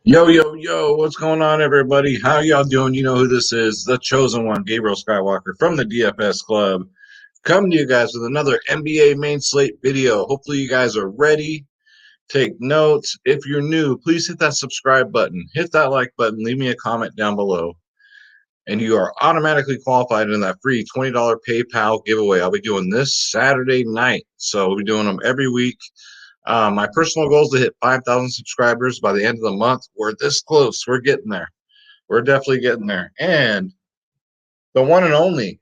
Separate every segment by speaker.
Speaker 1: Yo, yo, yo, what's going on, everybody? How y'all doing? You know who this is, the chosen one, Gabriel Skywalker from the DFS Club, coming to you guys with another NBA main slate video. Hopefully, you guys are ready. Take notes. If you're new, please hit that subscribe button, hit that like button, leave me a comment down below, and you are automatically qualified in that free $20 PayPal giveaway. I'll be doing this Saturday night, so we'll be doing them every week. My personal goal is to hit 5,000 subscribers by the end of the month. We're this close. We're getting there. We're definitely getting there. And the one and only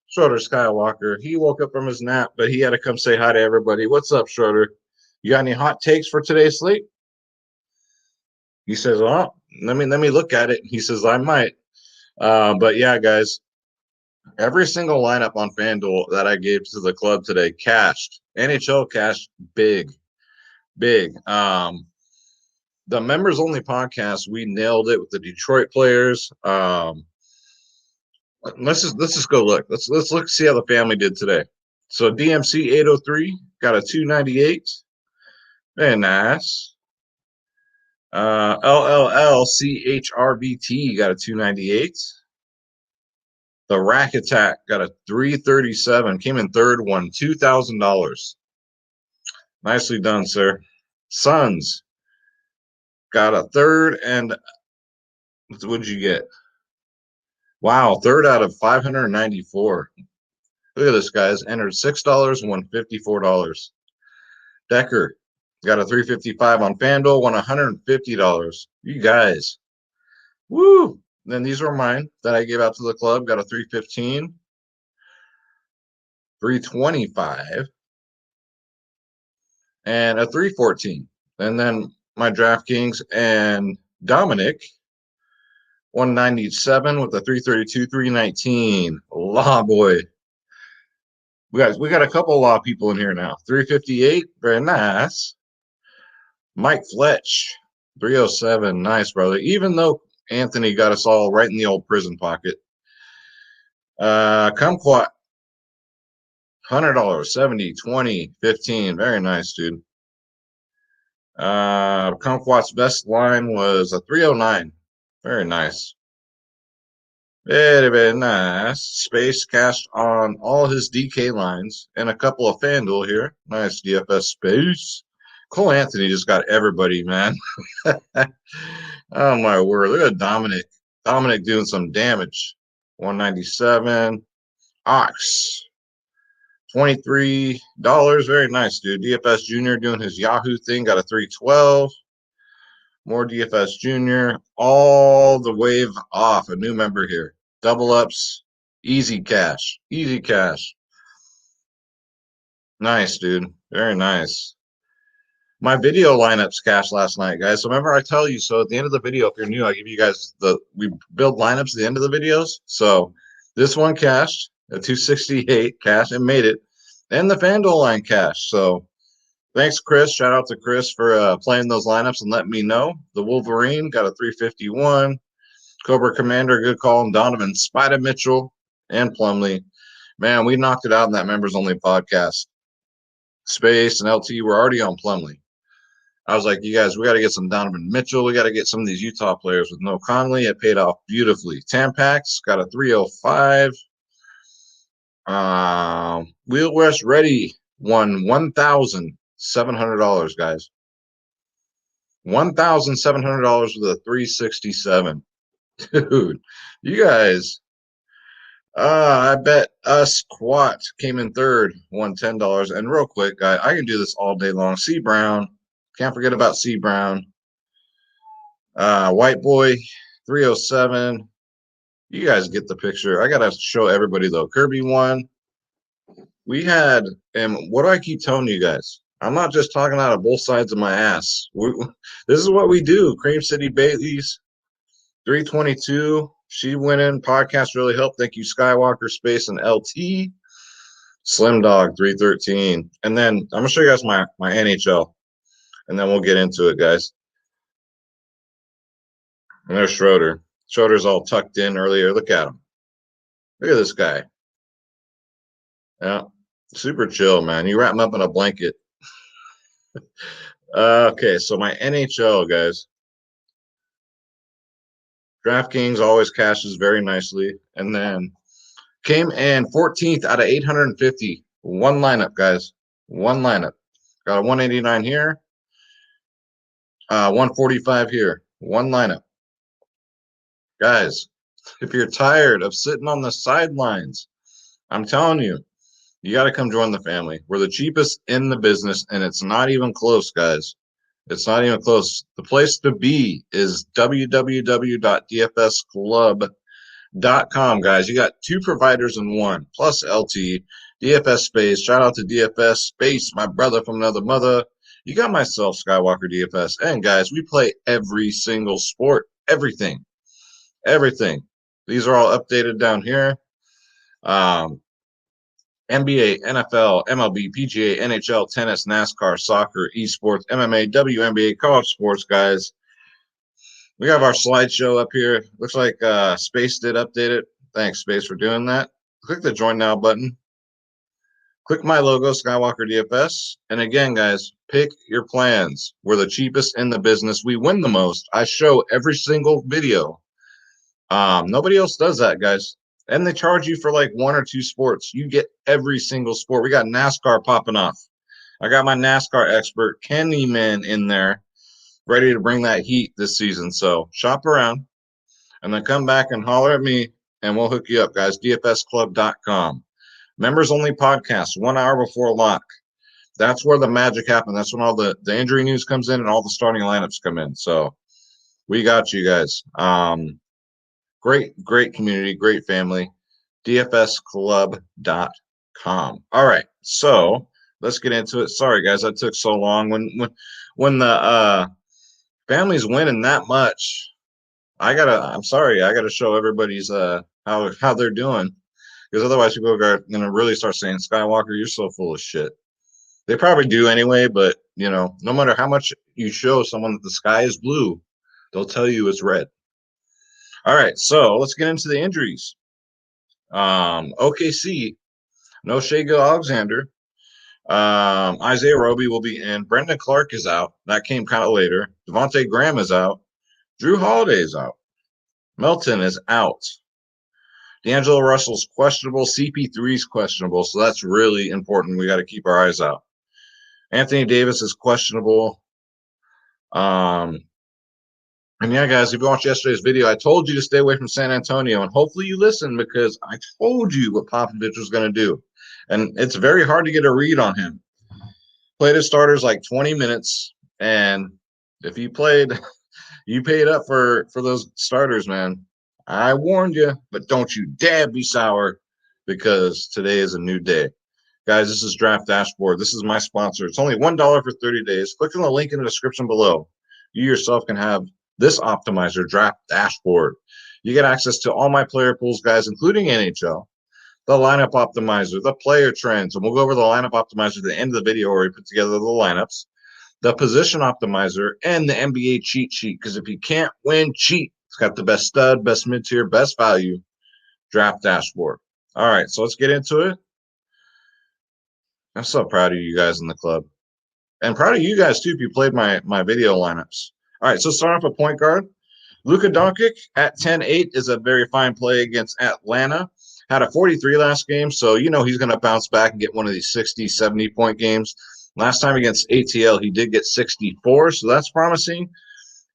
Speaker 1: Schroeder Skywalker, he woke up from his nap, but he had to come say hi to everybody. What's up, Schroeder? You got any hot takes for today's slate? He says, "Oh, let me look at it." He says, "I might." But yeah, guys, every single lineup on FanDuel that I gave to the club today cashed. NHL cashed big, big. The members only podcast, we nailed it with the Detroit players. Let's just go look. Let's look, see how the family did today. So DMC 803 got a 298. Very nice. LLLCHRBT got a 298. The Rack Attack got a 337. Came in third, won $2,000. Nicely done, sir. Suns got a third, and what did you get? Wow, third out of 594. Look at this, guys. Entered $6, won $54. Decker got a 355 on FanDuel, won $150. You guys. Woo! Then these were mine that I gave out to the club. Got a 315, 325, and a 314. And then my DraftKings and Dominic 197 with a 332, 319. Law boy. We got a couple law people in here now. 358, very nice. Mike Fletch, 307, nice, brother. Even though Anthony got us all right in the old prison pocket. Kumquat, $100, 70, 20, 15. Very nice, dude. Kumquat's best line was a 309. Very nice. Very, very nice. Space cashed on all his DK lines and a couple of FanDuel here. Nice DFS space. Cole Anthony just got everybody, man. Oh, my word. Look at Dominic. Dominic doing some damage. 197. Ox. $23. Very nice, dude. DFS Junior doing his Yahoo thing. Got a 312. More DFS Junior. All the wave off. A new member here. Double ups. Easy cash. Easy cash. Nice, dude. Very nice. My video lineups cashed last night, guys. So remember I tell you, so at the end of the video, if you're new, I give you guys we build lineups at the end of the videos. So this one cashed, a 268 cash, and made it. And the FanDuel line cash. So thanks, Chris. Shout out to Chris for playing those lineups and letting me know. The Wolverine got a 351. Cobra Commander, good call. And Donovan, Spider Mitchell, and Plumlee. Man, we knocked it out in that members only podcast. Space and LT were already on Plumlee. I was like, you guys, we got to get some Donovan Mitchell. We got to get some of these Utah players with no Conley. It paid off beautifully. Tampax got a 305. Wheel West Ready won $1,700, guys. $1,700 with a 367. Dude, you guys. I bet us Quat came in third, won $10. And real quick, guy, I can do this all day long. C Brown. Can't forget about C Brown. White Boy, 307. You guys get the picture. I got to show everybody, though. Kirby won. We had, and what do I keep telling you guys? I'm not just talking out of both sides of my ass. This is what we do. Cream City Bailey's, 322. She went in. Podcast really helped. Thank you, Skywalker, Space, and LT. Slim Dog, 313. And then I'm going to show you guys my NHL. And then we'll get into it, guys. And there's Schroeder. Schroeder's all tucked in earlier. Look at him. Look at this guy. Yeah, super chill, man. You wrap him up in a blanket. Okay, so my NHL guys, DraftKings always cashes very nicely, and then came in 14th out of 850. One lineup, guys. One lineup. Got a 189 here, 145 here. One lineup. Guys, if you're tired of sitting on the sidelines, I'm telling you, you got to come join the family. We're the cheapest in the business, and it's not even close, guys. It's not even close. The place to be is www.dfsclub.com, guys. You got two providers in one, plus LT, DFS Space. Shout out to DFS Space, my brother from another mother. You got myself, Skywalker DFS. And guys, we play every single sport, everything, everything. These are all updated down here. Um, NBA, NFL, MLB, PGA, NHL, tennis, NASCAR, soccer, esports, MMA, WNBA, college sports, guys. We have our slideshow up here. Looks like Space did update it. Thanks, Space, for doing that. Click the Join Now button. Click my logo, Skywalker DFS. And again, guys, pick your plans. We're the cheapest in the business. We win the most. I show every single video. Nobody else does that, guys. And they charge you for like one or two sports. You get every single sport. We got NASCAR popping off. I got my NASCAR expert, Kenny Man, in there, ready to bring that heat this season. So shop around and then come back and holler at me and we'll hook you up, guys. DFSclub.com. Members only podcast 1 hour before lock. That's where the magic happens. That's when all the injury news comes in and all the starting lineups come in. So we got you guys. Great community, great family. DFSclub.com. All right. So let's get into it. Sorry, guys, that took so long. When the family's winning that much, I'm sorry, I gotta show everybody's how they're doing. Because otherwise people are gonna really start saying, Skywalker, you're so full of shit. They probably do anyway, but no matter how much you show someone that the sky is blue, they'll tell you it's red. All right, so let's get into the injuries. OKC, no Shai Gilgeous-Alexander. Isaiah Roby will be in. Brendan Clark is out. That came kind of later. Devontae Graham is out. Drew Holiday is out. Melton is out. D'Angelo Russell's questionable. CP3 is questionable, so that's really important. We got to keep our eyes out. Anthony Davis is questionable. And yeah, guys, if you watched yesterday's video, I told you to stay away from San Antonio, and hopefully you listened because I told you what Popovich was going to do. And it's very hard to get a read on him. Played his starters like 20 minutes, and if you paid up for those starters, man. I warned you, but don't you dare be sour because today is a new day. Guys, this is Draft Dashboard. This is my sponsor. It's only $1 for 30 days. Click on the link in the description below. You yourself can have this optimizer, Draft Dashboard. You get access to all my player pools, guys, including NHL, the lineup optimizer, the player trends, and we'll go over the lineup optimizer at the end of the video where we put together the lineups, the position optimizer, and the NBA cheat sheet. Because if you can't win, cheat. It's got the best stud, best mid-tier, best value Draft Dashboard. All right, so let's get into it. I'm so proud of you guys in the club. And proud of you guys, too, if you played my video lineups. All right, so start off a point guard. Luka Doncic at 10-8 is a very fine play against Atlanta. Had a 43 last game, so he's going to bounce back and get one of these 60, 70-point games. Last time against ATL, he did get 64, so that's promising.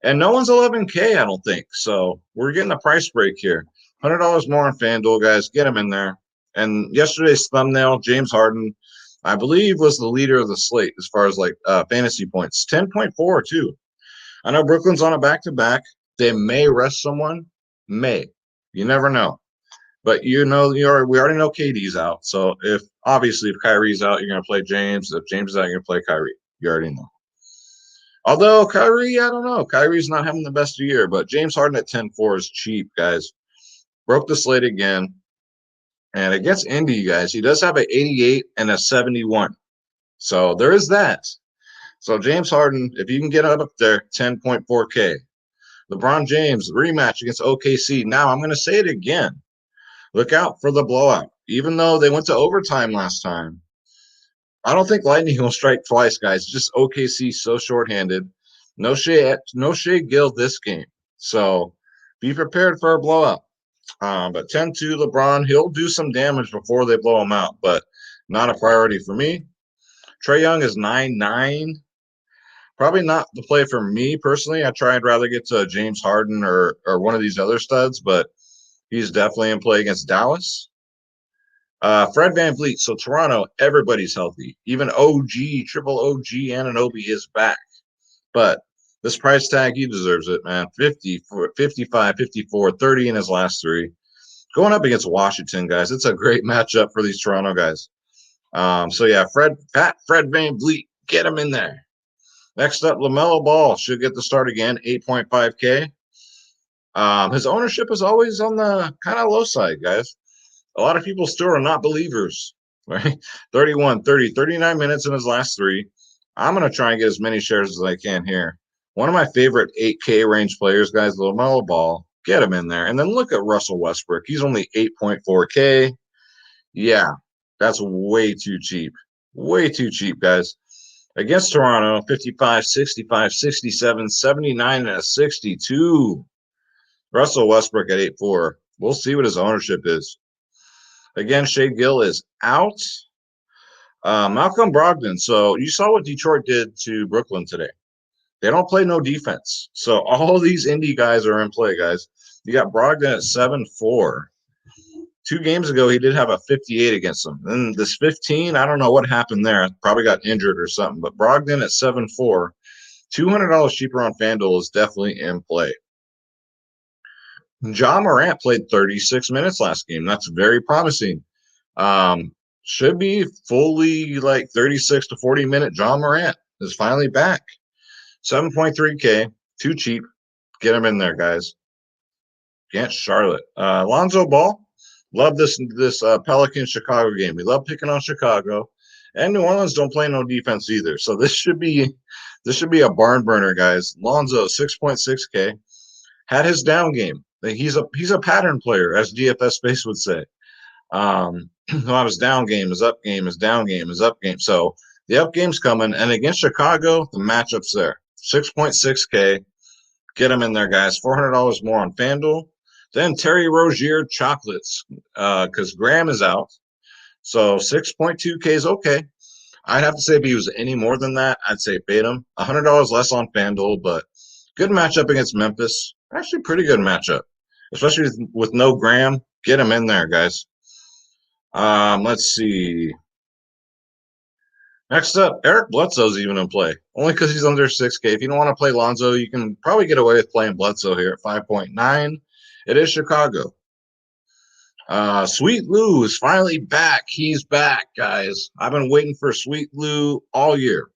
Speaker 1: And no one's 11K, I don't think. So we're getting a price break here. $100 more on FanDuel, guys. Get him in there. And yesterday's thumbnail, James Harden, I believe, was the leader of the slate as far as fantasy points. 10.4 too. I know Brooklyn's on a back-to-back. They may rest someone. May. You never know. But we already know KD's out. So if Kyrie's out, you're going to play James. If James is out, you're going to play Kyrie. You already know. Although Kyrie, I don't know. Kyrie's not having the best year, but James Harden at 10-4 is cheap, guys. Broke the slate again. And against Indy, guys, he does have an 88 and a 71. So there is that. So James Harden, if you can get up there, 10.4K. LeBron James, rematch against OKC. Now, I'm going to say it again. Look out for the blowout. Even though they went to overtime last time, I don't think Lightning will strike twice, guys. Just OKC so shorthanded. No Shea Gill this game. So be prepared for a blowout. But 10-2 LeBron, he'll do some damage before they blow him out, but not a priority for me. Trae Young is 9-9. Probably not the play for me personally. I'd rather get to James Harden or one of these other studs, but he's definitely in play against Dallas. Fred VanVleet. So Toronto, everybody's healthy. Even OG, triple OG Anunoby is back. But this price tag, he deserves it, man. 50, 55, 54, 30 in his last three. Going up against Washington, guys. It's a great matchup for these Toronto guys. So yeah, Fred VanVleet, get him in there. Next up, Lamella Ball should get the start again, 8.5K. His ownership is always on the kind of low side, guys. A lot of people still are not believers, right? 31, 30, 39 minutes in his last three. I'm going to try and get as many shares as I can here. One of my favorite 8K range players, guys, Lamella Ball. Get him in there. And then look at Russell Westbrook. He's only 8.4K. Yeah, that's way too cheap. Way too cheap, guys. Against Toronto, 55, 65, 67, 79, and a 62. Russell Westbrook at 8.4. We'll see what his ownership is. Again, Shea Gill is out. Malcolm Brogdon. So you saw what Detroit did to Brooklyn today. They don't play no defense. So all of these indie guys are in play, guys. You got Brogdon at 7.4. 2 games ago, he did have a 58 against them. Then this 15, I don't know what happened there. Probably got injured or something. But Brogdon at 7.4, $200 cheaper on FanDuel is definitely in play. Ja Morant played 36 minutes last game. That's very promising. Should be fully like 36 to 40 minute. Ja Morant is finally back. 7.3K, too cheap. Get him in there, guys. Against Charlotte. Lonzo Ball. Love this Pelican Chicago game. We love picking on Chicago, and New Orleans don't play no defense either. So this should be a barn burner, guys. Lonzo 6.6K had his down game. He's a pattern player, as DFS Space would say. His down game, his up game, his down game, his up game. So the up game's coming, and against Chicago, the matchup's there. 6.6K. Get him in there, guys. $400 more on FanDuel. Then Terry Rozier chocolates, because Graham is out. So 6.2K is okay. I'd have to say if he was any more than that, I'd say fade him. $100 less on FanDuel, but good matchup against Memphis. Actually, pretty good matchup, especially with no Graham. Get him in there, guys. Let's see. Next up, Eric Bledsoe's even in play, only because he's under 6K. If you don't want to play Lonzo, you can probably get away with playing Bledsoe here at 5.9. It is Chicago. Sweet Lou is finally back. He's back, guys. I've been waiting for Sweet Lou all year.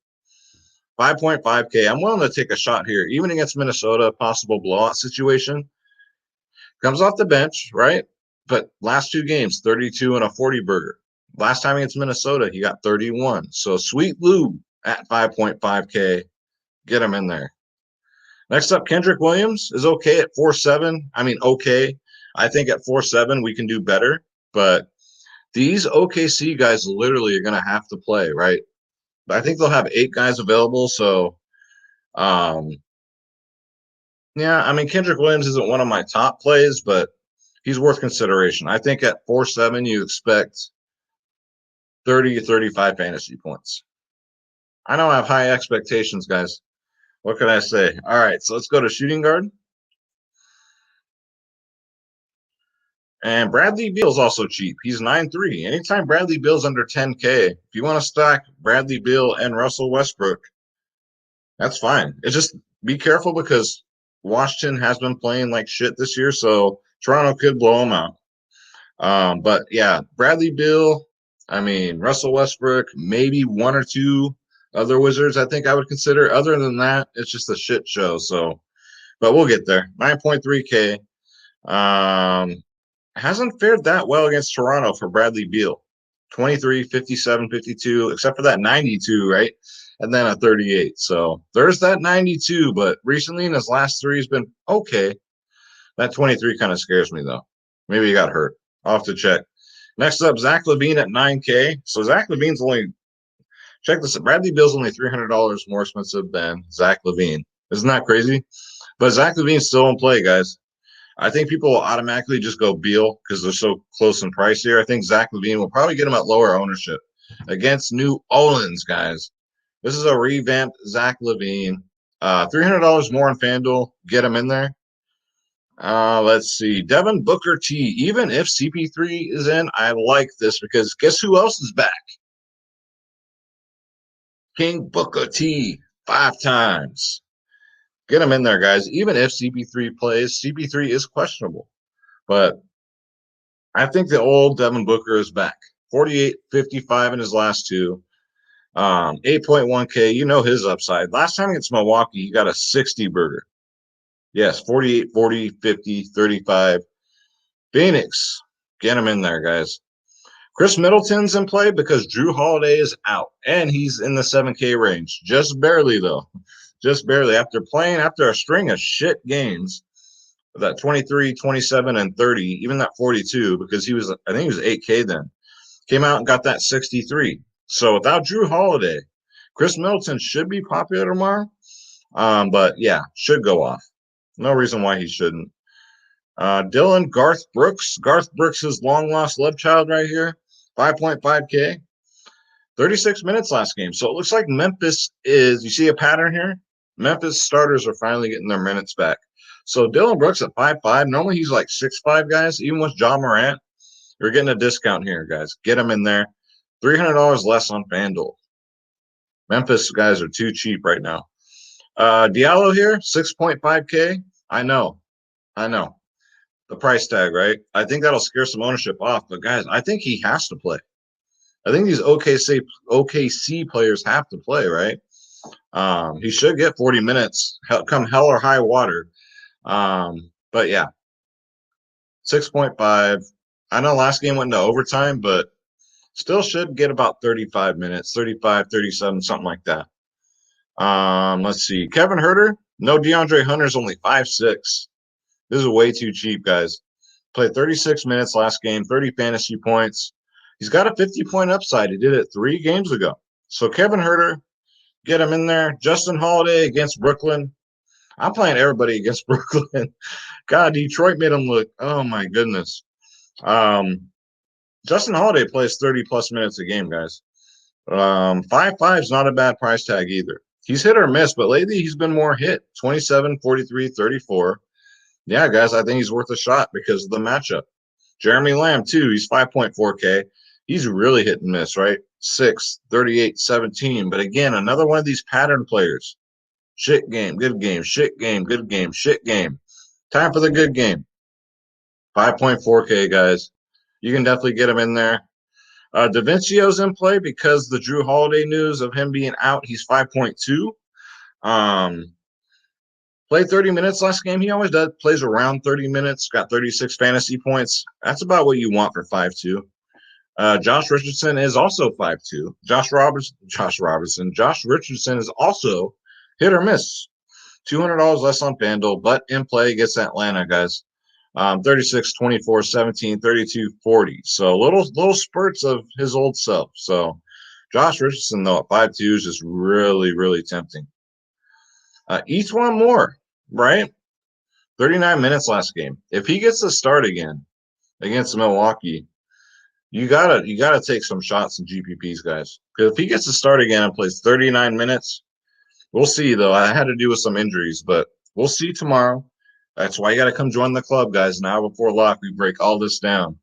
Speaker 1: 5.5K. I'm willing to take a shot here, even against Minnesota, possible blowout situation. Comes off the bench, right? But last 2 games, 32 and a 40 burger. Last time against Minnesota, he got 31. So Sweet Lou at 5.5K. Get him in there. Next up, Kendrick Williams is okay at 4.7. I mean, okay. I think at 4.7 we can do better. But these OKC guys literally are going to have to play, right? I think they'll have 8 guys available. So, yeah, I mean, Kendrick Williams isn't one of my top plays, but he's worth consideration. I think at 4.7 you expect 30 to 35 fantasy points. I know I have high expectations, guys. What can I say? All right, so let's go to shooting guard. And Bradley Beal's also cheap. He's 9.3. Anytime Bradley Beal's under 10K, if you want to stack Bradley Beal and Russell Westbrook, that's fine. It's just be careful because Washington has been playing like shit this year, so Toronto could blow them out. But yeah, Bradley Beal, I mean, Russell Westbrook, maybe 1 or 2 other Wizards I think I would consider. Other than that, it's just a shit show. So, but we'll get there. 9.3K. Hasn't fared that well against Toronto for Bradley Beal. 23, 57, 52, except for that 92, right? And then a 38. So there's that 92, but recently in his last 3 has been okay. That 23 kind of scares me, though. Maybe he got hurt. I'll have to check. Next up, Zach Levine at 9K. So Zach Levine's only Check this out. Bradley Beal's only $300 more expensive than Zach Levine. Isn't that crazy? But Zach Levine's still in play, guys. I think people will automatically just go Beal because they're so close in price here. I think Zach Levine will probably get him at lower ownership against New Orleans, guys. This is a revamped Zach Levine. $300 more on FanDuel. Get him in there. Let's see. Devin Booker T. Even if CP3 is in, I like this because guess who else is back? King Booker T. 5 times. Get him in there, guys. Even if CP3 plays, CP3 is questionable. But I think the old Devin Booker is back. 48, 55 in his last two. 8.1K. You know his upside. Last time against Milwaukee, he got a 60 burger. Yes, 48, 40, 50, 35. Phoenix. Get him in there, guys. Chris Middleton's in play because Drew Holiday is out, and he's in the 7K range. Just barely, though. Just barely. After a string of shit games, that 23, 27, and 30, even that 42, because I think he was 8K then, came out and got that 63. So without Drew Holiday, Chris Middleton should be popular tomorrow. But yeah, should go off. No reason why he shouldn't. Dylan Garth Brooks. Garth Brooks' is long lost love child right here. 5.5K. 36 minutes last game. So it looks like Memphis is, you see a pattern here? Memphis starters are finally getting their minutes back. So Dylan Brooks at 5'5". Normally he's like 6'5", guys. Even with Ja Morant, you're getting a discount here, guys. Get him in there. $300 less on FanDuel. Memphis guys are too cheap right now. Diallo here, 6.5K. I know. The price tag, right? I think that'll scare some ownership off. But, guys, I think he has to play. I think these OKC players have to play, right? He should get 40 minutes, come hell or high water. But, yeah, 6.5. I know last game went into overtime, but still should get about 35 minutes, 35, 37, something like that. Let's see. Kevin Huerter, no DeAndre Hunter's only 5'6". This is way too cheap, guys. Played 36 minutes last game, 30 fantasy points. He's got a 50-point upside. He did it 3 games ago. So Kevin Huerter, get him in there. Justin Holiday against Brooklyn. I'm playing everybody against Brooklyn. God, Detroit made him look, oh my goodness. Justin Holiday plays 30-plus minutes a game, guys. 5'5" is not a bad price tag either. He's hit or miss, but lately he's been more hit. 27, 43, 34. Yeah, guys, I think he's worth a shot because of the matchup. Jeremy Lamb, too. He's 5.4K. He's really hit and miss, right? 6, 38, 17. But again, another one of these pattern players. Shit game, good game, shit game, good game, shit game. Time for the good game. 5.4K, guys. You can definitely get him in there. DaVincio's in play because the Drew Holiday news of him being out. He's 5.2. Played 30 minutes last game. He always does. Plays around 30 minutes. Got 36 fantasy points. That's about what you want for 5'2". Josh Richardson is also 5'2". Josh Richardson is also hit or miss. $200 less on FanDuel, but in play against Atlanta, guys. 36, 24, 17, 32, 40. So little spurts of his old self. So Josh Richardson, though, at 5'2" is just really, really tempting. Each one more, right? 39 minutes last game. If he gets to start again against Milwaukee, you gotta take some shots in GPPs, guys. Because if he gets to start again and plays 39 minutes, we'll see, though. I had to do with some injuries, but we'll see tomorrow. That's why you got to come join the club, guys. Now before lock, we break all this down.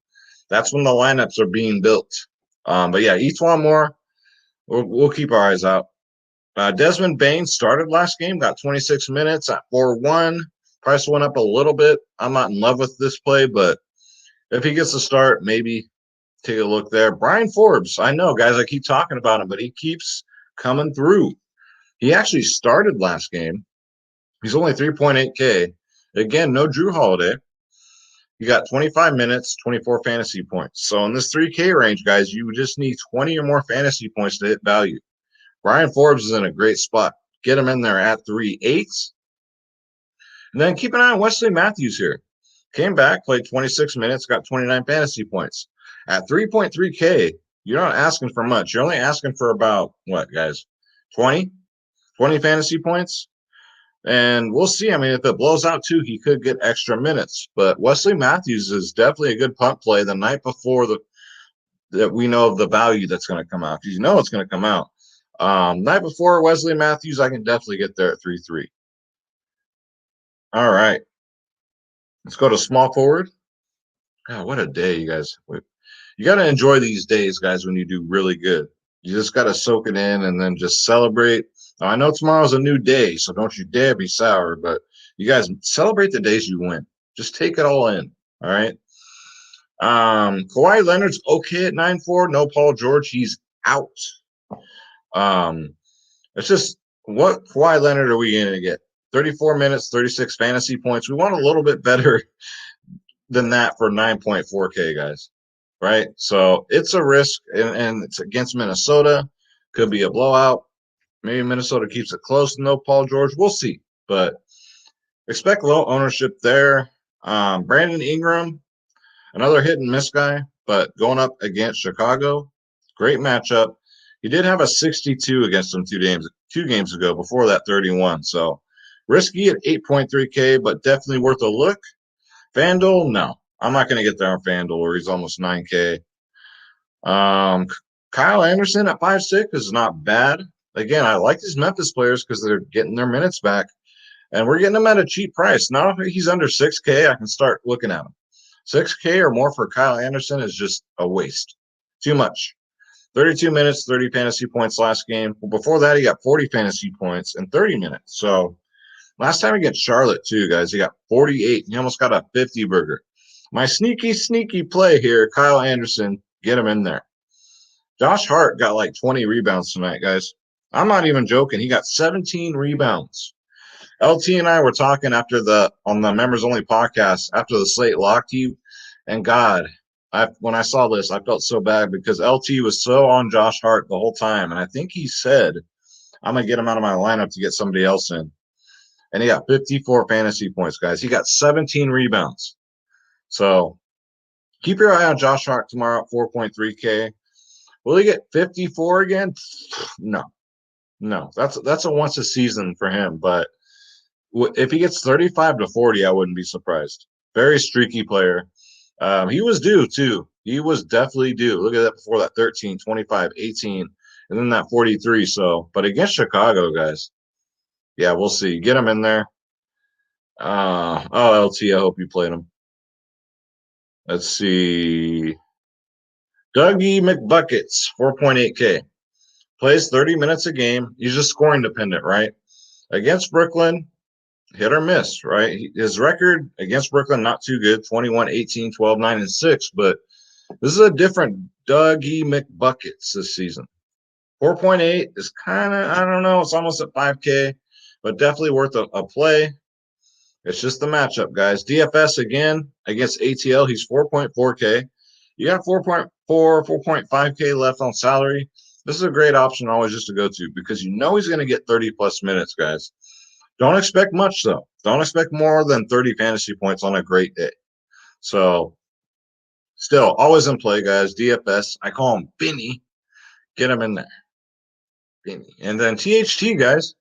Speaker 1: That's when the lineups are being built. But, yeah, each one more. We'll keep our eyes out. Desmond Bain started last game, got 26 minutes at 4-1. Price went up a little bit. I'm not in love with this play, but if he gets to start, maybe take a look there. Brian Forbes, I know, guys, I keep talking about him, but he keeps coming through. He actually started last game. He's only 3.8K. Again, no Drew Holiday. You got 25 minutes, 24 fantasy points. So in this 3K range, guys, you just need 20 or more fantasy points to hit value. Brian Forbes is in a great spot. Get him in there at 3.8. And then keep an eye on Wesley Matthews here. Came back, played 26 minutes, got 29 fantasy points. At 3.3K, You're not asking for much. You're only asking for about what, guys? 20? 20 fantasy points? And we'll see. I mean, if it blows out too, he could get extra minutes. But Wesley Matthews is definitely a good punt play the night before that we know of the value that's going to come out. Because you know it's going to come out. Night before Wesley Matthews, I can definitely get there at 3-3. All right. Let's go to small forward. God, what a day, you guys. You got to enjoy these days, guys, when you do really good. You just got to soak it in and then just celebrate. Now, I know tomorrow's a new day, so don't you dare be sour, but you guys celebrate the days you win. Just take it all in, all right? Kawhi Leonard's okay at 9-4. No Paul George. He's out. It's just, what Kawhi Leonard are we going to get? 34 minutes, 36 fantasy points. We want a little bit better than that for 9.4K, guys. Right? So it's a risk, and it's against Minnesota. Could be a blowout. Maybe Minnesota keeps it close. No Paul George. We'll see. But expect low ownership there. Brandon Ingram, another hit and miss guy, but going up against Chicago. Great matchup. He did have a 62 against them two games ago, before that 31. So risky at 8.3K, but definitely worth a look. Fanduel, no. I'm not going to get there on Fanduel where he's almost 9K. Kyle Anderson at 5'6" is not bad. Again, I like these Memphis players because they're getting their minutes back, and we're getting them at a cheap price. Now, if he's under 6K, I can start looking at him. 6K or more for Kyle Anderson is just a waste. Too much. 32 minutes, 30 fantasy points last game. Before that, he got 40 fantasy points in 30 minutes. So last time against Charlotte, too, guys, he got 48. He almost got a 50 burger. My sneaky play here, Kyle Anderson, get him in there. Josh Hart got like 20 rebounds tonight, guys. I'm not even joking. He got 17 rebounds. LT and I were talking on the members only podcast after the slate locked you, and God, when I saw this, I felt so bad because LT was so on Josh Hart the whole time, and I think he said, "I'm gonna get him out of my lineup to get somebody else in," and he got 54 fantasy points, guys. He got 17 rebounds. So keep your eye on Josh Hart tomorrow at 4.3K. Will he get 54 again? No. That's a once a season for him, but if he gets 35 to 40, I wouldn't be surprised. Very streaky player. He was due, too. He was definitely due. Look at that before that 13, 25, 18, and then that 43. So, but against Chicago, guys, yeah, we'll see. Get him in there. LT, I hope you played him. Let's see. Dougie McBuckets, 4.8K. Plays 30 minutes a game. He's just scoring dependent, right? Against Brooklyn, hit or miss, right? His record against Brooklyn, not too good, 21, 18, 12, 9, and 6, but this is a different Dougie McBuckets this season. 4.8 is kind of, I don't know, it's almost at 5K, but definitely worth a play. It's just the matchup, guys. DFS again against ATL, he's 4.4K. You got 4.4, 4.5K left on salary. This is a great option always just to go to because you know he's going to get 30-plus minutes, guys. Don't expect much, though. Don't expect more than 30 fantasy points on a great day. So, still, always in play, guys. DFS. I call him Benny. Get him in there. Benny. And then THT, guys,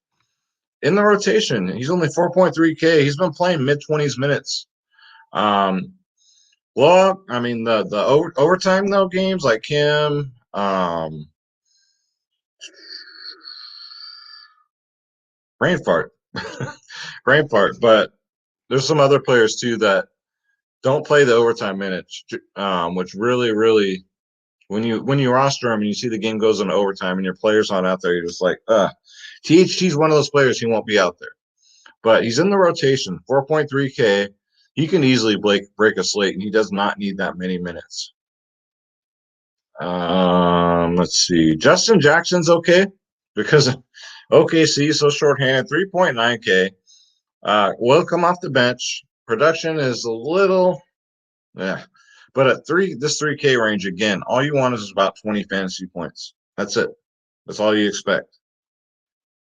Speaker 1: in the rotation. He's only 4.3K. He's been playing mid-20s minutes. Well, I mean, the overtime, though, games like him, brain fart. Brain fart. But there's some other players, too, that don't play the overtime minutes, which really, when you roster them and you see the game goes into overtime and your player's not out there, you're just like, THT's one of those players, he won't be out there. But he's in the rotation, 4.3K. He can easily break a slate, and he does not need that many minutes. Let's see. Justin Jackson's okay because OKC is so shorthanded, 3.9K. Will come off the bench. Production is a little, but at this 3K range, again, all you want is about 20 fantasy points. That's it. That's all you expect.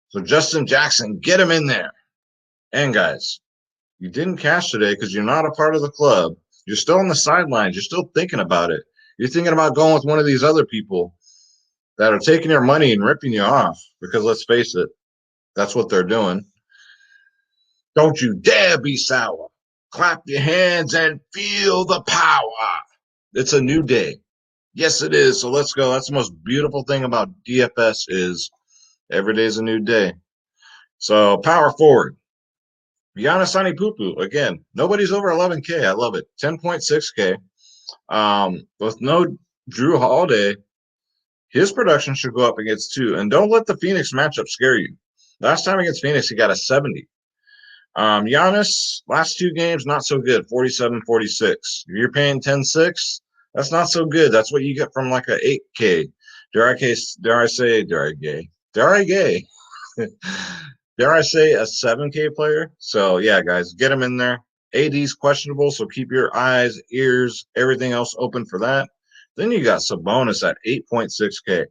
Speaker 1: So Justin Jackson, get him in there. And guys, you didn't cash today because you're not a part of the club. You're still on the sidelines. You're still thinking about it. You're thinking about going with one of these other people that are taking your money and ripping you off, because let's face it, that's what they're doing. Don't you dare be sour. Clap your hands and feel the power. It's a new day. Yes, it is. So let's go. That's the most beautiful thing about DFS is every day is a new day. So power forward. Giannis Antetokounmpo, again, nobody's over 11K. I love it. 10.6K. With no Drew Holiday, his production should go up against 2. And don't let the Phoenix matchup scare you. Last time against Phoenix, he got a 70. Giannis, last 2 games, not so good. 47, 46. If you're paying 10.6, that's not so good. That's what you get from like a 8K. Dare I say a 7K player? So yeah, guys, get him in there. AD's questionable, so keep your eyes, ears, everything else open for that. Then you got Sabonis at 8.6K.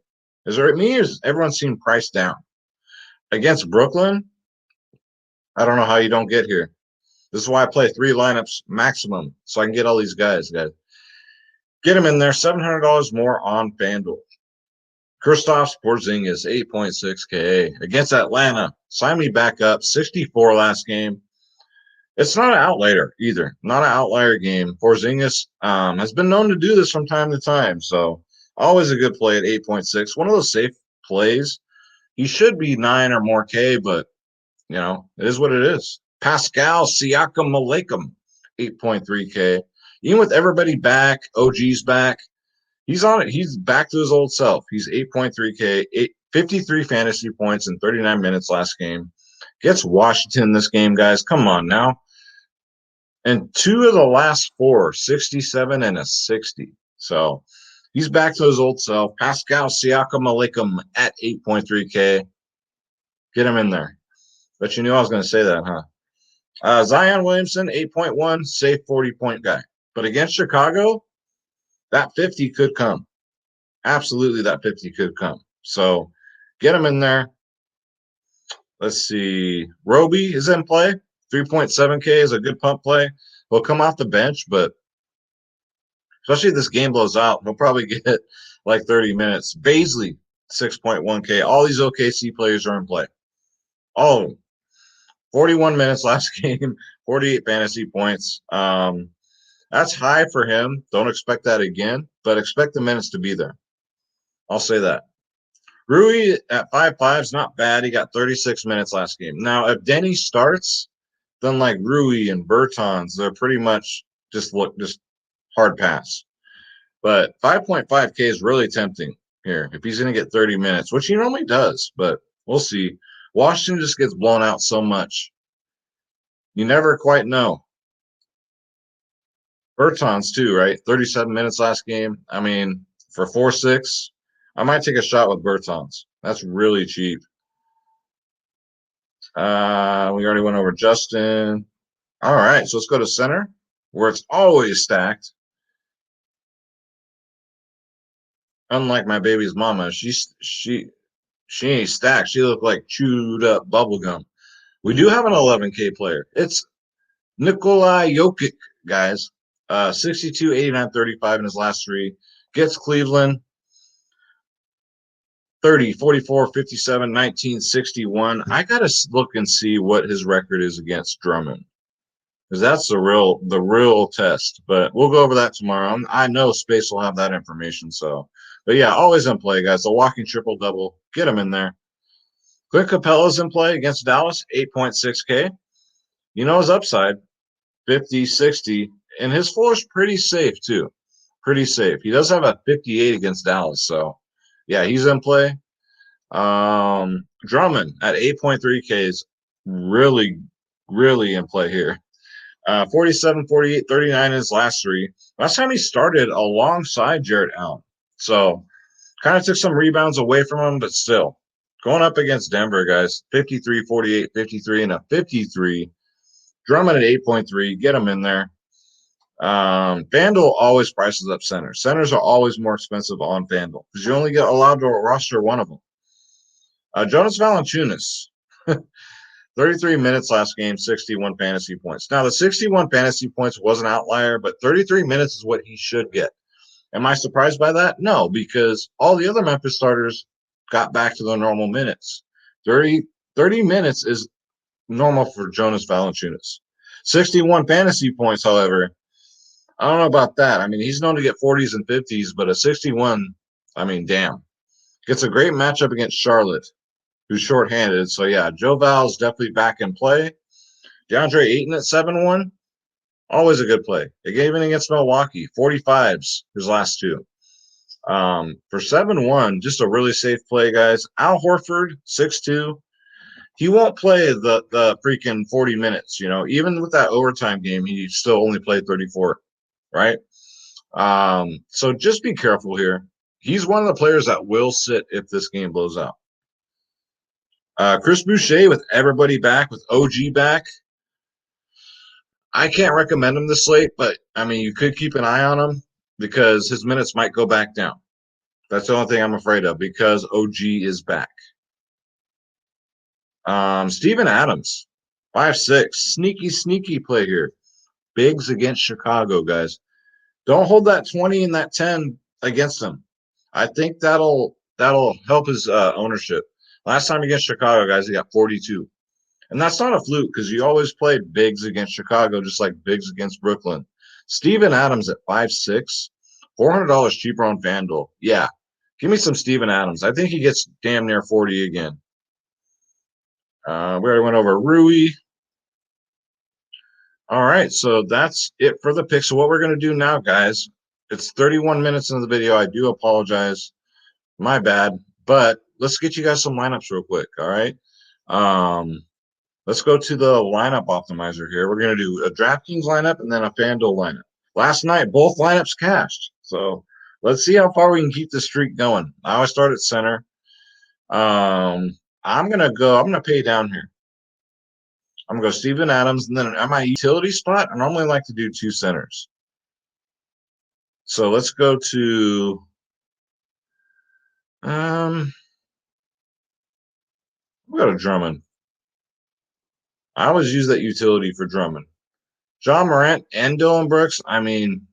Speaker 1: Is it me or is everyone seem priced down? Against Brooklyn, I don't know how you don't get here. This is why I play 3 lineups maximum, so I can get all these guys. Get them in there. $700 more on FanDuel. Kristaps Porzingis, 8.6K. Against Atlanta, sign me back up. 64 last game. It's not an outlier either. Not an outlier game. Porzingis has been known to do this from time to time, so always a good play at 8.6. One of those safe plays. He should be 9 or more K, but, you know, it is what it is. Pascal Siakam Malakam, 8.3K. Even with everybody back, OG's back, he's on it. He's back to his old self. He's 8.3K, 53 fantasy points in 39 minutes last game. Gets Washington this game, guys. Come on now. And 2 of the last 4, 67 and a 60. So he's back to his old self. Pascal Siakam Malakam at 8.3K. Get him in there. But you knew I was going to say that, huh? Zion Williamson, 8.1, safe 40-point guy. But against Chicago, that 50 could come. Absolutely, that 50 could come. So get him in there. Let's see. Roby is in play. 3.7K is a good pump play. He'll come off the bench, but especially if this game blows out, he'll probably get like 30 minutes. Baisley, 6.1K. All these OKC players are in play. All of them. 41 minutes last game, 48 fantasy points. That's high for him. Don't expect that again, but expect the minutes to be there. I'll say that. Rui at 5.5 is not bad. He got 36 minutes last game. Now, if Denny starts, then like Rui and Bertans, they're pretty much just hard pass. But 5.5K is really tempting here if he's going to get 30 minutes, which he normally does, but we'll see. Washington just gets blown out so much. You never quite know. Bertans too, right? 37 minutes last game. I mean, for 4.6, I might take a shot with Bertans. That's really cheap. We already went over Justin. All right, so let's go to center, where it's always stacked. Unlike my baby's mama, she ain't stacked. She looked like chewed up bubble gum. We do have an 11K player. It's Nikolai Yokic, guys. 62, 89, 35 in his last 3. Gets Cleveland 30, 44, 57, 19, 61. I got to look and see what his record is against Drummond, because that's the real test. But we'll go over that tomorrow. I know Space will have that information. So, but yeah, always in play, guys. The walking triple double, get him in there. Clint Capella's in play against Dallas, 8.6K. You know his upside, 50, 60, and his floor is pretty safe too. Pretty safe. He does have a 58 against Dallas, so yeah, he's in play. Drummond at 8.3K is really, really in play here. 47, 48, 39 in his last 3. Last time he started alongside Jarrett Allen. So kind of took some rebounds away from him, but still. Going up against Denver, guys. 53, 48, 53, and a 53. Drummond at 8.3. Get him in there. FanDuel always prices up centers. Centers are always more expensive on FanDuel because you only get allowed to roster one of them. Jonas Valanciunas, 33 minutes last game, 61 fantasy points. Now, the 61 fantasy points was an outlier, but 33 minutes is what he should get. Am I surprised by that? No, because all the other Memphis starters got back to their normal minutes. 30 minutes is normal for Jonas Valanciunas. 61 fantasy points, however, I don't know about that. I mean, he's known to get 40s and 50s, but a 61, I mean, damn. Gets a great matchup against Charlotte, who's shorthanded. So, yeah, Joe Val's definitely back in play. DeAndre Ayton at 7-1, always a good play. Even against Milwaukee, 45s, his last two. For 7-1, just a really safe play, guys. Al Horford, 6'2". He won't play the freaking 40 minutes, you know. Even with that overtime game, he still only played 34, right? So just be careful here. He's one of the players that will sit if this game blows out. Chris Boucher with everybody back, with OG back. I can't recommend him this late, but, I mean, you could keep an eye on him because his minutes might go back down. That's the only thing I'm afraid of because OG is back. Steven Adams, 5'6", sneaky play here. Bigs against Chicago, guys. Don't hold that 20 and that 10 against him. I think that'll help his ownership. Last time against Chicago, guys, he got 42. And that's not a fluke because you always played bigs against Chicago, just like bigs against Brooklyn. Steven Adams at 5'6", $400 cheaper on FanDuel. Yeah, give me some Steven Adams. I think he gets damn near 40 again. We already went over Rui. All right, so that's it for the pick. So what we're going to do now, guys, it's 31 minutes into the video. I do apologize. My bad. But let's get you guys some lineups real quick, all right? Let's go to the lineup optimizer here. We're going to do a DraftKings lineup and then a FanDuel lineup. Last night, both lineups cashed. So let's see how far we can keep the streak going. I always start at center. I'm going to pay down here. I'm going to go Steven Adams, and then at my utility spot, I normally like to do two centers. So let's go to we'll go to Drummond. I always use that utility for Drummond. John Morant and Dillon Brooks, I mean,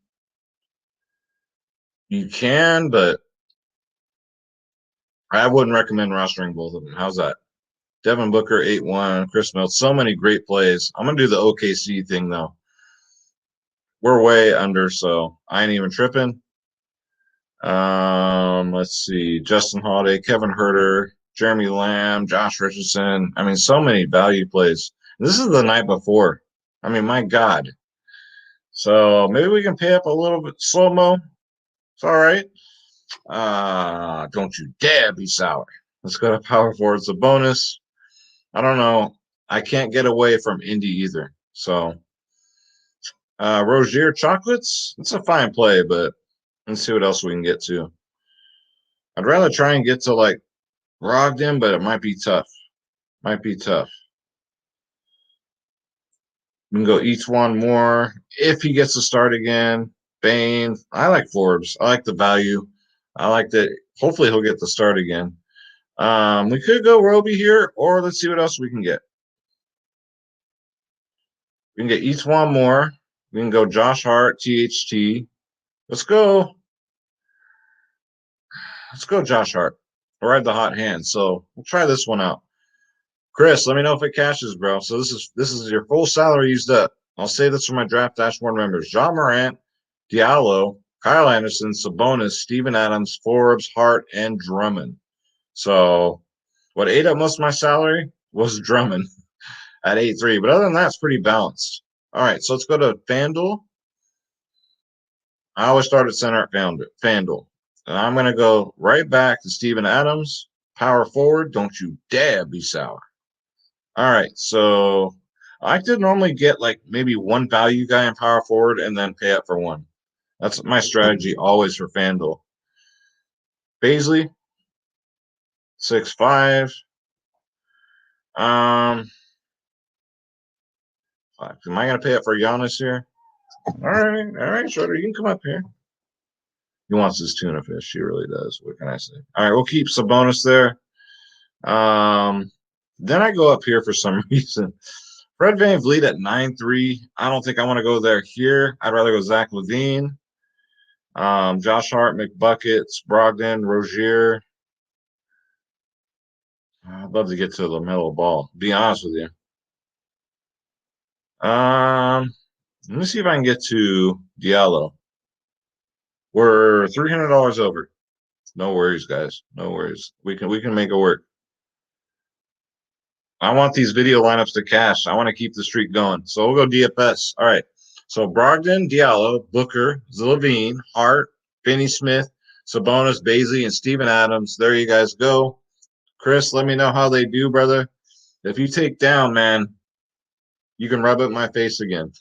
Speaker 1: you can, but I wouldn't recommend rostering both of them. How's that? Devin Booker, 8-1. Chris Middleton, so many great plays. I'm going to do the OKC thing, though. We're way under, so I ain't even tripping. Let's see. Justin Holiday, Kevin Huerter, Jeremy Lamb, Josh Richardson. I mean, so many value plays. This is the night before. I mean, my God. So maybe we can pay up a little bit slow-mo. It's all right. Don't you dare be sour. Let's go to power forward. It's a bonus. I don't know. I can't get away from Indy either. So Rozier Chocolates. It's a fine play, but let's see what else we can get to. I'd rather try and get to like Brogdon, but it might be tough. Might be tough. We can go each one more if he gets to start again. Bain. I like Forbes. I like the value. I like that. Hopefully he'll get the start again. We could go Roby here, or let's see what else we can get. We can get each one more. We can go Josh Hart, THT. Let's go. Let's go Josh Hart. Ride the hot hand. So we'll try this one out. Chris, let me know if it cashes, bro. So this is your full salary used up. I'll say this for my draft dashboard members: John Morant, Diallo, Kyle Anderson, Sabonis, Steven Adams, Forbes, Hart, and Drummond. So what ate up most of my salary was Drummond at 8-3. But other than that, it's pretty balanced. All right, so let's go to FanDuel. I always start at center at FanDuel. And I'm going to go right back to Steven Adams, power forward. Don't you dare be sour. All right, so I could normally get like maybe one value guy in power forward and then pay up for one. That's my strategy always for FanDuel. Baisley, 6'5". Am I going to pay up for Giannis here? All right, Schroeder, you can come up here. He wants his tuna fish. He really does. What can I say? All right, we'll keep Sabonis there. Then I go up here for some reason. Fred VanVleet at 9-3. I don't think I want to go there here. I'd rather go Zach Levine. Josh Hart, McBuckets, Brogdon, Rozier. I'd love to get to Lamella Ball. Be honest with you. Let me see if I can get to Diallo. We're $300 over. No worries, guys. No worries. We can make it work. I want these video lineups to cash. I want to keep the streak going. So we'll go DFS. All right. So Brogdon, Diallo, Booker, Levine, Hart, Finney Smith, Sabonis, Baisley, and Steven Adams. There you guys go. Chris, let me know how they do, brother. If you take down, man, you can rub it in my face again.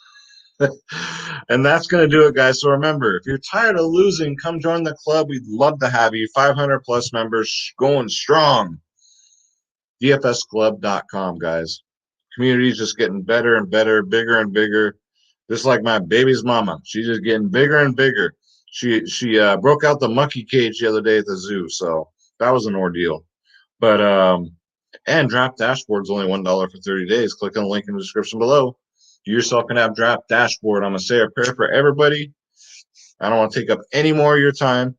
Speaker 1: And that's going to do it, guys. So remember, if you're tired of losing, come join the club. We'd love to have you. 500 plus members going strong. DFSclub.com, guys. Community is just getting better and better, bigger and bigger. Just like my baby's mama. She's just getting bigger and bigger. She broke out the monkey cage the other day at the zoo, so that was an ordeal. But and Draft Dashboard is only $1 for 30 days. Click on the link in the description below. Do yourself an app Draft Dashboard. I'm gonna say a prayer for everybody. I don't want to take up any more of your time.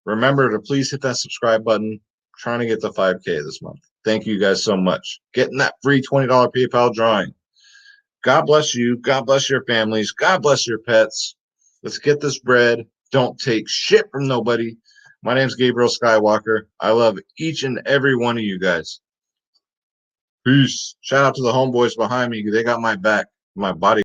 Speaker 1: Remember to please hit that subscribe button. I'm trying to get to 5K this month. Thank you guys so much. Getting that free $20 PayPal drawing. God bless you. God bless your families. God bless your pets. Let's get this bread. Don't take shit from nobody. My name's Gabriel Skywalker. I love each and every one of you guys. Peace. Shout out to the homeboys behind me. They got my back, my body.